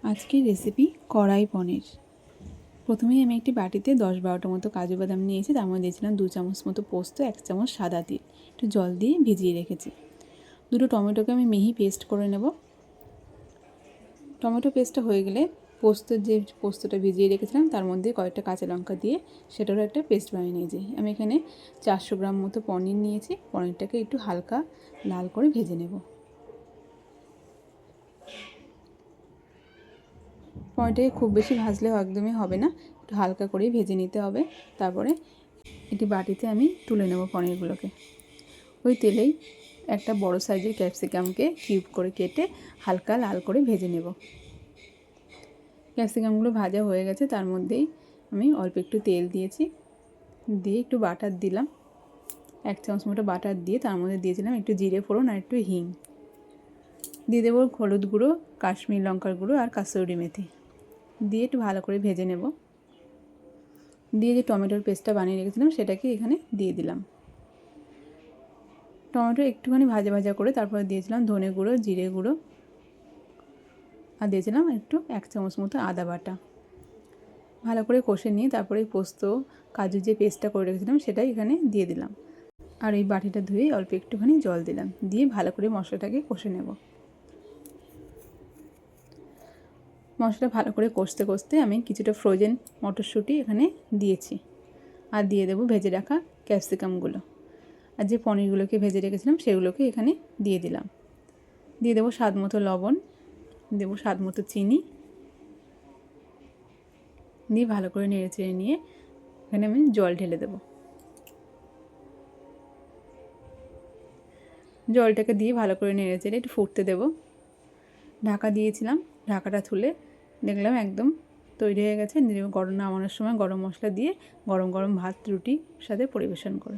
আজকের রেসিপি কড়াই পনির। প্রথমেই আমি একটি বাটিতে 10-12টা মতো কাজু বাদাম নিয়েছি। তার মধ্যে দিয়েছিলাম 2 চামচ মতো পোস্ত, 1 চামচ সাদা তিল, একটু জল দিয়ে ভিজিয়ে রেখেছি। দুটো টমেটোকে আমি মিহি পেস্ট করে নেব। টমেটো পেস্টটা হয়ে গেলে পোস্তটা ভিজিয়ে রেখেছিলাম তার মধ্যে কয়েকটা কাঁচা লঙ্কা দিয়ে সেটারও একটা পেস্ট বানিয়ে নিয়েছি। আমি এখানে 400 গ্রাম মতো পনির নিয়েছি। পনিরটাকে একটু হালকা লাল করে ভেজে নেব। পনিরটাকে খুব বেশি ভাজলেও একদমই হবে না, একটু হালকা করেই ভেজে নিতে হবে। তারপরে একটি বাটিতে আমি তুলে নেব পনিরগুলোকে। ওই তেলেই একটা বড় সাইজের ক্যাপসিকামকে কিউব করে কেটে হালকা লাল করে ভেজে নেব। ক্যাপসিকামগুলো ভাজা হয়ে গেছে, তার মধ্যেই আমি অল্প একটু তেল দিয়েছি, দিয়ে একটু বাটার দিলাম। 1 চামচ মতো বাটার দিয়ে তার মধ্যে দিয়েছিলাম একটু জিরে ফোড়ন আর একটু হিং। দিয়ে দেবো হলুদ গুঁড়ো, কাশ্মীর লঙ্কার গুঁড়ো আর কাসুরি মেথি দিয়ে একটু ভালো করে ভেজে নেব। দিয়ে যে টমেটোর পেস্টটা বানিয়ে রেখেছিলাম সেটাকে এখানে দিয়ে দিলাম। টমেটো একটুখানি ভাজা ভাজা করে তারপরে দিয়েছিলাম ধনে গুঁড়ো, জিরে গুঁড়ো আর দিয়েছিলাম একটু 1 চামচ মতো আদা বাটা। ভালো করে কষে নিয়ে তারপরে পোস্ত কাজু যে পেস্টটা করে রেখেছিলাম সেটাই এখানে দিয়ে দিলাম। আর এই বাটিটা ধুয়ে অল্প একটুখানি জল দিলাম, দিয়ে ভালো করে মশলাটাকে কষে নেব। মশলা ভালো করে কষতে কষতে আমি কিছুটা ফ্রোজেন মটরশুঁটি এখানে দিয়েছি আর দিয়ে দেবো ভেজে রাখা ক্যাপসিকামগুলো। আর যে পনিরগুলোকে ভেজে রেখেছিলাম সেগুলোকে এখানে দিয়ে দিলাম। দিয়ে দেবো স্বাদ মতো লবণ, দেবো স্বাদ মতো চিনি, দিয়ে ভালো করে নেড়ে চেড়ে নিয়ে এখানে আমি জল ঢেলে দেবো। জলটাকে দিয়ে ভালো করে নেড়ে চেড়ে একটু ফুটতে দেবো। ঢাকা দিয়েছিলাম, ঢাকাটা তুলে দেখলাম একদম তৈরি হয়ে গেছে। গরম নামানোর সময় গরম মশলা দিয়ে গরম গরম ভাত রুটির সাথে পরিবেশন করে।